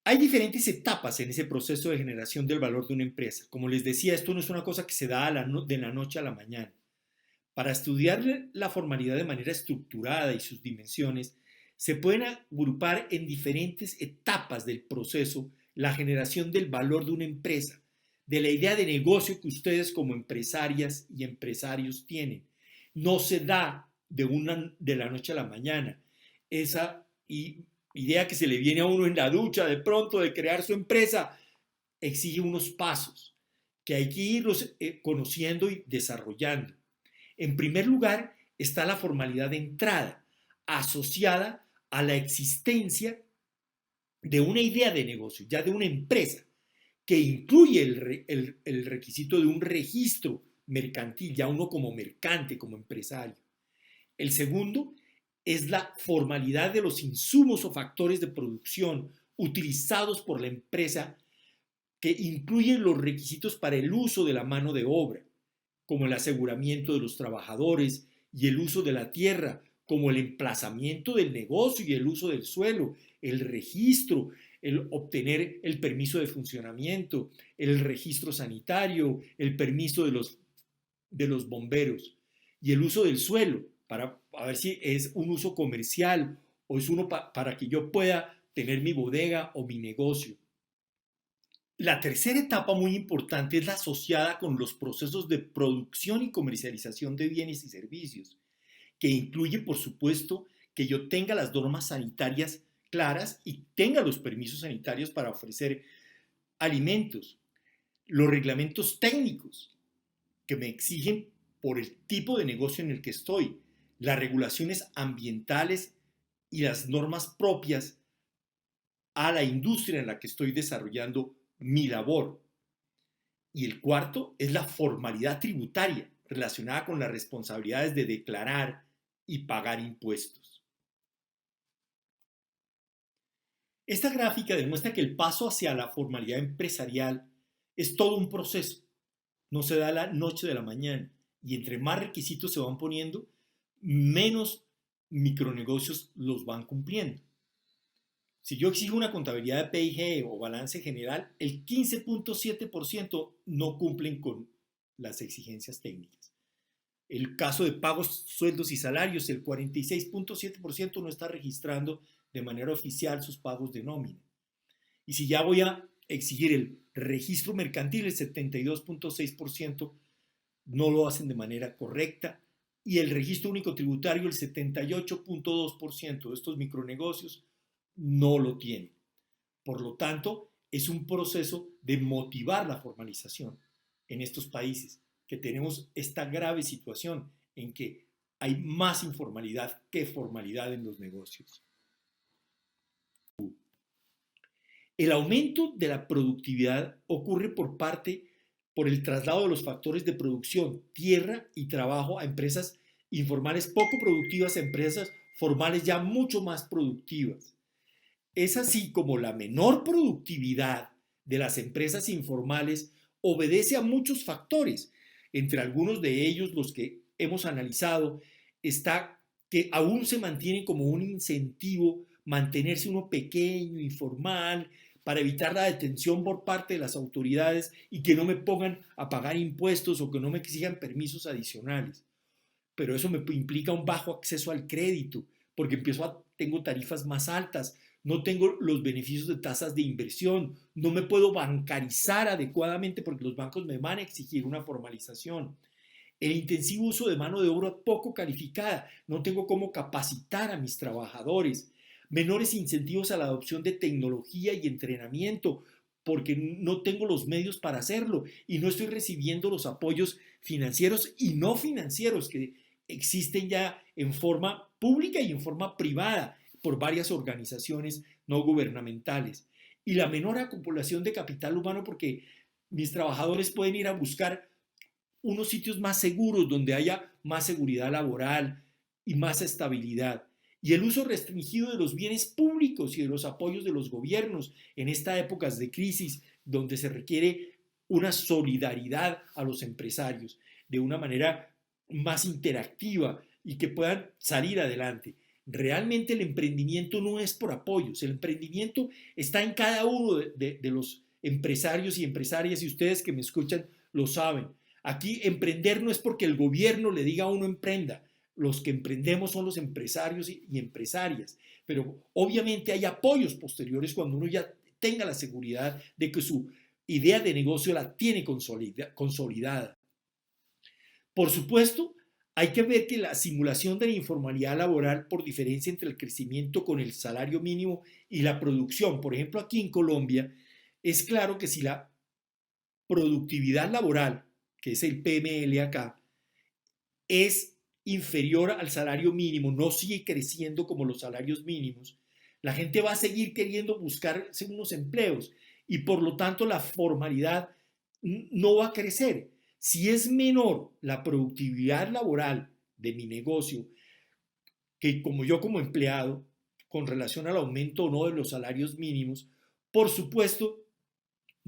Hay diferentes etapas en ese proceso de generación del valor de una empresa. Como les decía, esto no es una cosa que se da de la noche a la mañana. Para estudiar la formalidad de manera estructurada y sus dimensiones, se pueden agrupar en diferentes etapas del proceso la generación del valor de una empresa, de la idea de negocio que ustedes como empresarias y empresarios tienen. No se da de la noche a la mañana. Esa idea que se le viene a uno en la ducha de pronto de crear su empresa exige unos pasos que hay que irlos conociendo y desarrollando. En primer lugar está la formalidad de entrada, asociada a la existencia de una idea de negocio, ya de una empresa, que incluye el requisito de un registro mercantil, ya uno como mercante, como empresario. El segundo es la formalidad de los insumos o factores de producción utilizados por la empresa, que incluyen los requisitos para el uso de la mano de obra, como el aseguramiento de los trabajadores y el uso de la tierra, como el emplazamiento del negocio y el uso del suelo, el registro, el obtener el permiso de funcionamiento, el registro sanitario, el permiso de los bomberos y el uso del suelo para a ver si es un uso comercial o es uno para que yo pueda tener mi bodega o mi negocio. La tercera etapa muy importante es la asociada con los procesos de producción y comercialización de bienes y servicios, que incluye, por supuesto, que yo tenga las normas sanitarias claras y tenga los permisos sanitarios para ofrecer alimentos, los reglamentos técnicos que me exigen por el tipo de negocio en el que estoy, las regulaciones ambientales y las normas propias a la industria en la que estoy desarrollando mi labor. Y el cuarto es la formalidad tributaria relacionada con las responsabilidades de declarar y pagar impuestos. Esta gráfica demuestra que el paso hacia la formalidad empresarial es todo un proceso, no se da la noche de la mañana, y entre más requisitos se van poniendo, menos micronegocios los van cumpliendo. Si yo exijo una contabilidad de PIG o balance general, el 15.7% no cumplen con las exigencias técnicas. El caso de pagos, sueldos y salarios, el 46.7% no está registrando de manera oficial sus pagos de nómina. Y si ya voy a exigir el registro mercantil, el 72.6% no lo hacen de manera correcta. Y el registro único tributario, el 78.2% de estos micronegocios no lo tiene. Por lo tanto, es un proceso de motivar la formalización en estos países, que tenemos esta grave situación en que hay más informalidad que formalidad en los negocios. El aumento de la productividad ocurre por el traslado de los factores de producción, tierra y trabajo a empresas informales poco productivas a empresas formales ya mucho más productivas. Es así como la menor productividad de las empresas informales obedece a muchos factores. Entre algunos de ellos, los que hemos analizado, está que aún se mantiene como un incentivo mantenerse uno pequeño, informal, para evitar la detención por parte de las autoridades y que no me pongan a pagar impuestos o que no me exijan permisos adicionales. Pero eso me implica un bajo acceso al crédito, porque tengo tarifas más altas, no tengo los beneficios de tasas de inversión, no me puedo bancarizar adecuadamente porque los bancos me van a exigir una formalización. El intensivo uso de mano de obra poco calificada, no tengo cómo capacitar a mis trabajadores, menores incentivos a la adopción de tecnología y entrenamiento, porque no tengo los medios para hacerlo y no estoy recibiendo los apoyos financieros y no financieros que existen ya en forma pública y en forma privada por varias organizaciones no gubernamentales. Y la menor acumulación de capital humano porque mis trabajadores pueden ir a buscar unos sitios más seguros donde haya más seguridad laboral y más estabilidad. Y el uso restringido de los bienes públicos y de los apoyos de los gobiernos en estas épocas de crisis donde se requiere una solidaridad a los empresarios de una manera más interactiva y que puedan salir adelante. Realmente el emprendimiento no es por apoyos, el emprendimiento está en cada uno de los empresarios y empresarias, y ustedes que me escuchan lo saben. Aquí emprender no es porque el gobierno le diga a uno emprenda, los que emprendemos son los empresarios y empresarias, pero obviamente hay apoyos posteriores cuando uno ya tenga la seguridad de que su idea de negocio la tiene consolidada. Por supuesto, hay que ver que la simulación de la informalidad laboral por diferencia entre el crecimiento con el salario mínimo y la producción, por ejemplo, aquí en Colombia, es claro que si la productividad laboral, que es el PML acá, es inferior al salario mínimo, no sigue creciendo como los salarios mínimos, la gente va a seguir queriendo buscarse unos empleos y por lo tanto la formalidad no va a crecer. Si es menor la productividad laboral de mi negocio que como yo como empleado, con relación al aumento o no de los salarios mínimos, por supuesto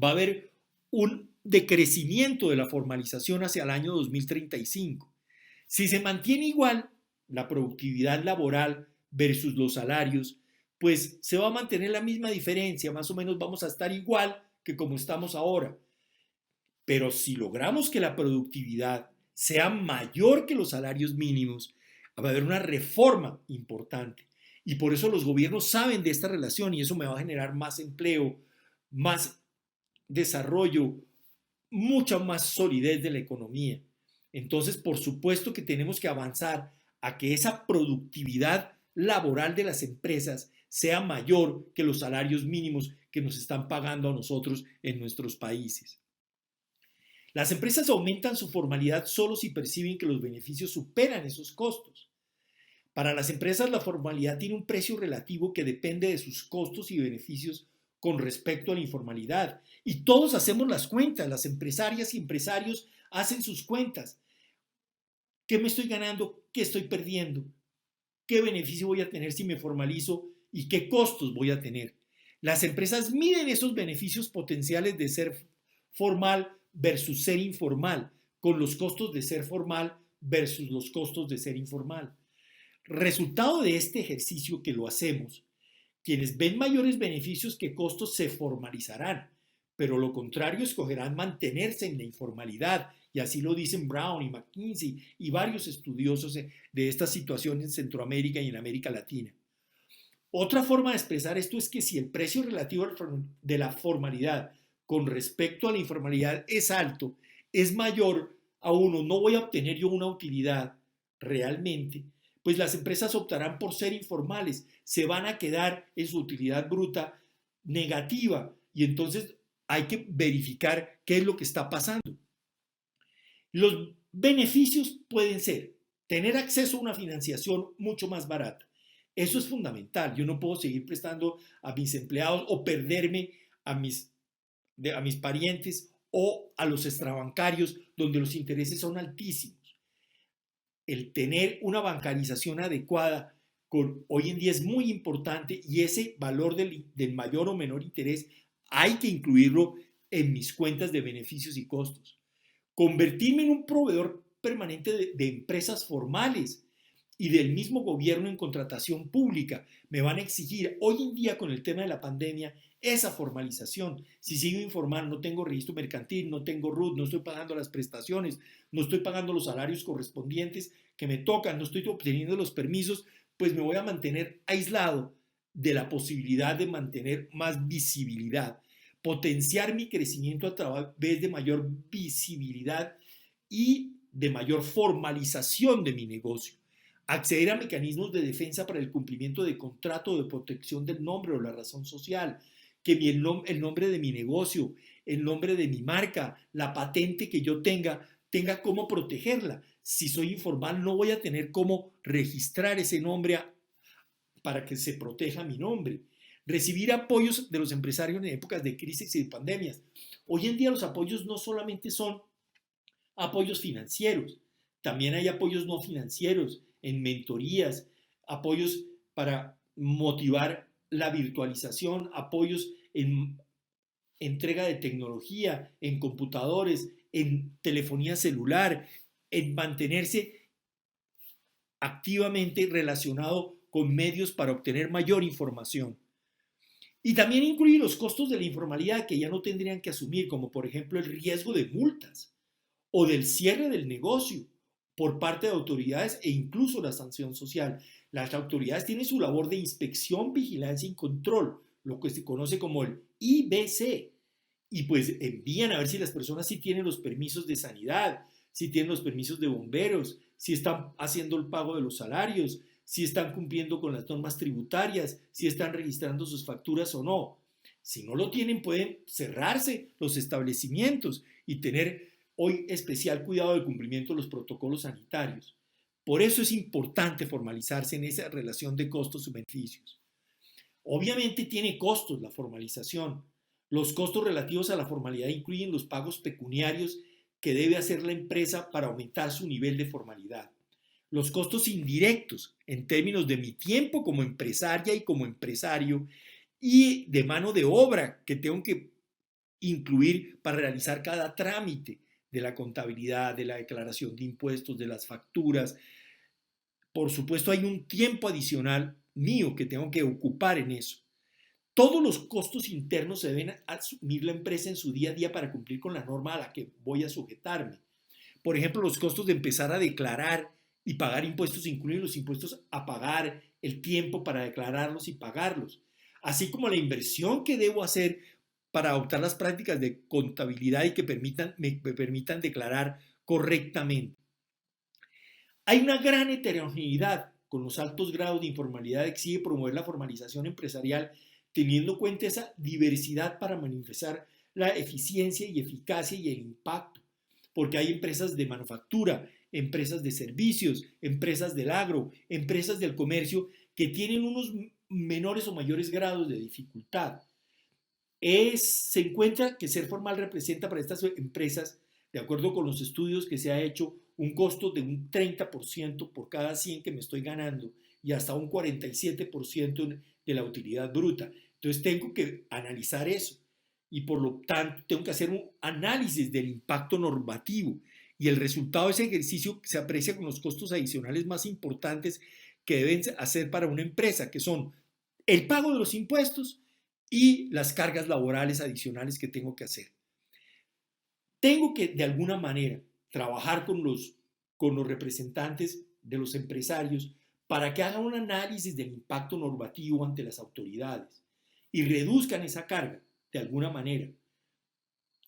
va a haber un decrecimiento de la formalización hacia el año 2035. Si se mantiene igual la productividad laboral versus los salarios, pues se va a mantener la misma diferencia, más o menos vamos a estar igual que como estamos ahora. Pero si logramos que la productividad sea mayor que los salarios mínimos, va a haber una reforma importante. Y por eso los gobiernos saben de esta relación y eso me va a generar más empleo, más desarrollo, mucha más solidez de la economía. Entonces, por supuesto que tenemos que avanzar a que esa productividad laboral de las empresas sea mayor que los salarios mínimos que nos están pagando a nosotros en nuestros países. Las empresas aumentan su formalidad solo si perciben que los beneficios superan esos costos. Para las empresas la formalidad tiene un precio relativo que depende de sus costos y beneficios con respecto a la informalidad. Y todos hacemos las cuentas, las empresarias y empresarios hacen sus cuentas. ¿Qué me estoy ganando? ¿Qué estoy perdiendo? ¿Qué beneficio voy a tener si me formalizo? ¿Y qué costos voy a tener? Las empresas miden esos beneficios potenciales de ser formal versus ser informal, con los costos de ser formal versus los costos de ser informal. Resultado de este ejercicio que lo hacemos, quienes ven mayores beneficios que costos se formalizarán, pero lo contrario escogerán mantenerse en la informalidad, y así lo dicen Brown y McKinsey y varios estudiosos de esta situación en Centroamérica y en América Latina. Otra forma de expresar esto es que si el precio relativo de la formalidad con respecto a la informalidad es alto, es mayor a uno, no voy a obtener yo una utilidad realmente, pues las empresas optarán por ser informales, se van a quedar en su utilidad bruta negativa y entonces hay que verificar qué es lo que está pasando. Los beneficios pueden ser tener acceso a una financiación mucho más barata. Eso es fundamental. Yo no puedo seguir prestando a mis empleados o perderme a mis parientes o a los extrabancarios donde los intereses son altísimos. El tener una bancarización adecuada hoy en día es muy importante y ese valor del mayor o menor interés hay que incluirlo en mis cuentas de beneficios y costos. Convertirme en un proveedor permanente de empresas formales y del mismo gobierno en contratación pública. Me van a exigir hoy en día con el tema de la pandemia esa formalización. Si sigo informal, no tengo registro mercantil, no tengo RUT, no estoy pagando las prestaciones, no estoy pagando los salarios correspondientes que me tocan, no estoy obteniendo los permisos, pues me voy a mantener aislado de la posibilidad de mantener más visibilidad, potenciar mi crecimiento a través de mayor visibilidad y de mayor formalización de mi negocio, acceder a mecanismos de defensa para el cumplimiento de contrato de protección del nombre o la razón social, que el nombre de mi negocio, el nombre de mi marca, la patente que yo tenga cómo protegerla. Si soy informal no voy a tener cómo registrar ese nombre para que se proteja mi nombre. Recibir apoyos de los empresarios en épocas de crisis y de pandemias. Hoy en día los apoyos no solamente son apoyos financieros, también hay apoyos no financieros en mentorías, apoyos para motivar la virtualización, apoyos en entrega de tecnología, en computadores, en telefonía celular, en mantenerse activamente relacionado con medios para obtener mayor información. Y también incluye los costos de la informalidad que ya no tendrían que asumir, como por ejemplo el riesgo de multas o del cierre del negocio por parte de autoridades e incluso la sanción social. Las autoridades tienen su labor de inspección, vigilancia y control, lo que se conoce como el IBC, y pues envían a ver si las personas sí tienen los permisos de sanidad, si tienen los permisos de bomberos, si están haciendo el pago de los salarios, si están cumpliendo con las normas tributarias, si están registrando sus facturas o no. Si no lo tienen, pueden cerrarse los establecimientos y tener hoy especial cuidado del cumplimiento de los protocolos sanitarios. Por eso es importante formalizarse en esa relación de costos y beneficios. Obviamente tiene costos la formalización. Los costos relativos a la formalidad incluyen los pagos pecuniarios que debe hacer la empresa para aumentar su nivel de formalidad. Los costos indirectos en términos de mi tiempo como empresaria y como empresario y de mano de obra que tengo que incluir para realizar cada trámite de la contabilidad, de la declaración de impuestos, de las facturas. Por supuesto, hay un tiempo adicional mío que tengo que ocupar en eso. Todos los costos internos se deben asumir la empresa en su día a día para cumplir con la norma a la que voy a sujetarme. Por ejemplo, los costos de empezar a declarar y pagar impuestos incluyen los impuestos a pagar, el tiempo para declararlos y pagarlos, así como la inversión que debo hacer para adoptar las prácticas de contabilidad y que me permitan declarar correctamente. Hay una gran heterogeneidad con los altos grados de informalidad. Exige promover la formalización empresarial teniendo en cuenta esa diversidad para manifestar la eficiencia y eficacia y el impacto, porque hay empresas de manufactura, empresas de servicios, empresas del agro, empresas del comercio que tienen unos menores o mayores grados de dificultad. Se encuentra que ser formal representa para estas empresas, de acuerdo con los estudios que se ha hecho, un costo de un 30% por cada 100 que me estoy ganando y hasta un 47% de la utilidad bruta. Entonces tengo que analizar eso y por lo tanto tengo que hacer un análisis del impacto normativo y el resultado de ese ejercicio se aprecia con los costos adicionales más importantes que deben hacer para una empresa, que son el pago de los impuestos y las cargas laborales adicionales que tengo que hacer. Tengo que, de alguna manera, trabajar con los representantes de los empresarios para que hagan un análisis del impacto normativo ante las autoridades y reduzcan esa carga de alguna manera.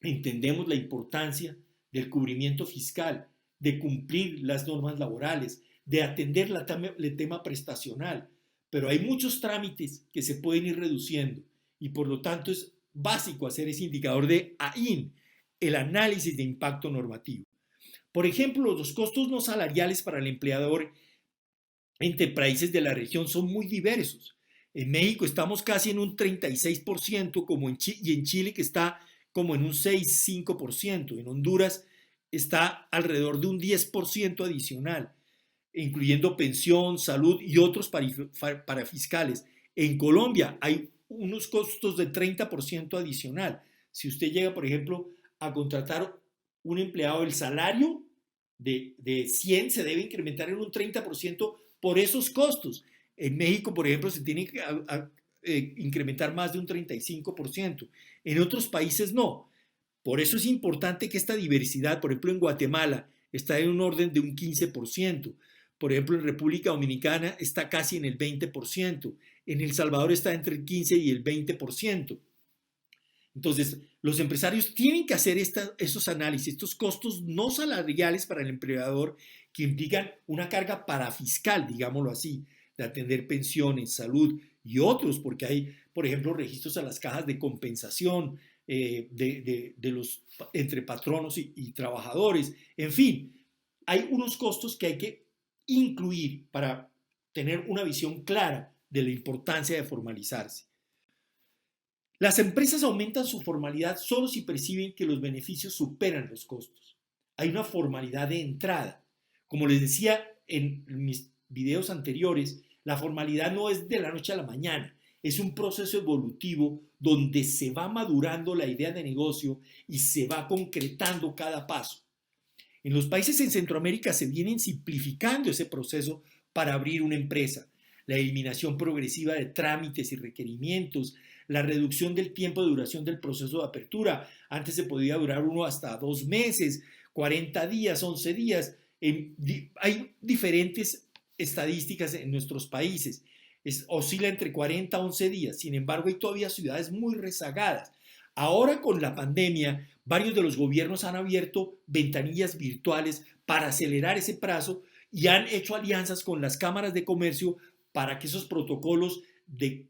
Entendemos la importancia del cubrimiento fiscal, de cumplir las normas laborales, de atender el tema prestacional, pero hay muchos trámites que se pueden ir reduciendo y por lo tanto es básico hacer ese indicador de AIN, el análisis de impacto normativo. Por ejemplo, los costos no salariales para el empleador entre países de la región son muy diversos. En México estamos casi en un 36% y en Chile que está como en un 6-5%. En Honduras está alrededor de un 10% adicional, incluyendo pensión, salud y otros parafiscales. En Colombia hay unos costos de 30% adicional. Si usted llega, por ejemplo, a contratar un empleado, el salario de 100 se debe incrementar en un 30% por esos costos. En México, por ejemplo, se tiene que incrementar más de un 35%. En otros países no. Por eso es importante que esta diversidad, por ejemplo, en Guatemala está en un orden de un 15%. Por ejemplo, en República Dominicana está casi en el 20%. En El Salvador está entre el 15 y el 20%. Entonces, los empresarios tienen que hacer esos análisis, estos costos no salariales para el empleador que implican una carga parafiscal, digámoslo así, de atender pensiones, salud y otros, porque hay, por ejemplo, registros a las cajas de compensación los, entre patronos y trabajadores. En fin, hay unos costos que hay que incluir para tener una visión clara de la importancia de formalizarse. Las empresas aumentan su formalidad solo si perciben que los beneficios superan los costos. Hay una formalidad de entrada. Como les decía en mis videos anteriores, la formalidad no es de la noche a la mañana, es un proceso evolutivo donde se va madurando la idea de negocio y se va concretando cada paso. En los países en Centroamérica se vienen simplificando ese proceso para abrir una empresa. la eliminación progresiva de trámites y requerimientos, la reducción del tiempo de duración del proceso de apertura. Antes se podía durar uno hasta 2 meses, 40 días, 11 días. Hay diferentes estadísticas en nuestros países. Oscila entre 40 a 11 días. Sin embargo, hay todavía ciudades muy rezagadas. Ahora con la pandemia, varios de los gobiernos han abierto ventanillas virtuales para acelerar ese plazo y han hecho alianzas con las cámaras de comercio para que esos protocolos de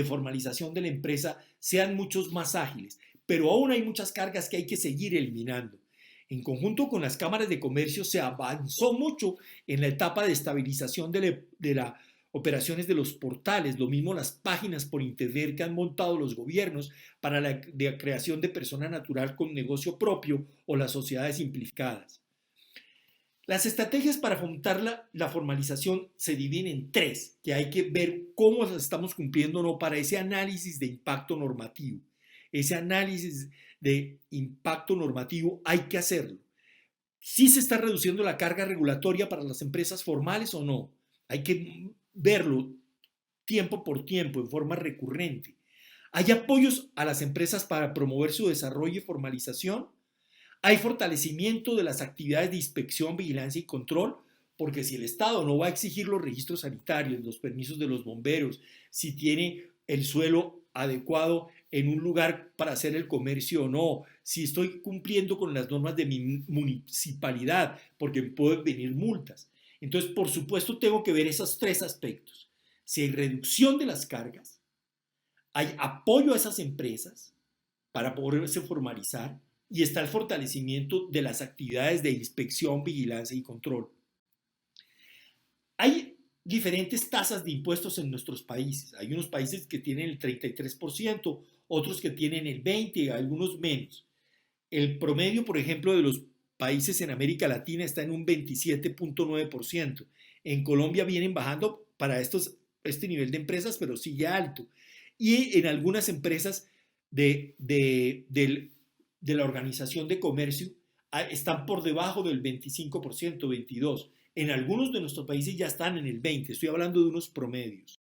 formalización de la empresa sean muchos más ágiles. Pero aún hay muchas cargas que hay que seguir eliminando. En conjunto con las cámaras de comercio se avanzó mucho en la etapa de estabilización de las operaciones de los portales, lo mismo las páginas por internet que han montado los gobiernos para la creación de persona natural con negocio propio o las sociedades simplificadas. Las estrategias para fomentar la formalización se dividen en tres, que hay que ver cómo las estamos cumpliendo o no para ese análisis de impacto normativo. Ese análisis de impacto normativo hay que hacerlo. ¿Sí se está reduciendo la carga regulatoria para las empresas formales o no? Hay que verlo tiempo por tiempo, en forma recurrente. ¿Hay apoyos a las empresas para promover su desarrollo y formalización? ¿Hay fortalecimiento de las actividades de inspección, vigilancia y control? Porque si el Estado no va a exigir los registros sanitarios, los permisos de los bomberos, si tiene el suelo adecuado en un lugar para hacer el comercio o no, si estoy cumpliendo con las normas de mi municipalidad, porque pueden venir multas. Entonces, por supuesto, tengo que ver esos tres aspectos. Si hay reducción de las cargas, hay apoyo a esas empresas para poderse formalizar, y está el fortalecimiento de las actividades de inspección, vigilancia y control. Hay diferentes tasas de impuestos en nuestros países. Hay unos países que tienen el 33%, otros que tienen el 20%, algunos menos. El promedio, por ejemplo, de los países en América Latina está en un 27.9%. En Colombia vienen bajando para este nivel de empresas, pero sigue alto. Y en algunas empresas de la Organización de Comercio están por debajo del 25%, 22%. En algunos de nuestros países ya están en el 20%. Estoy hablando de unos promedios.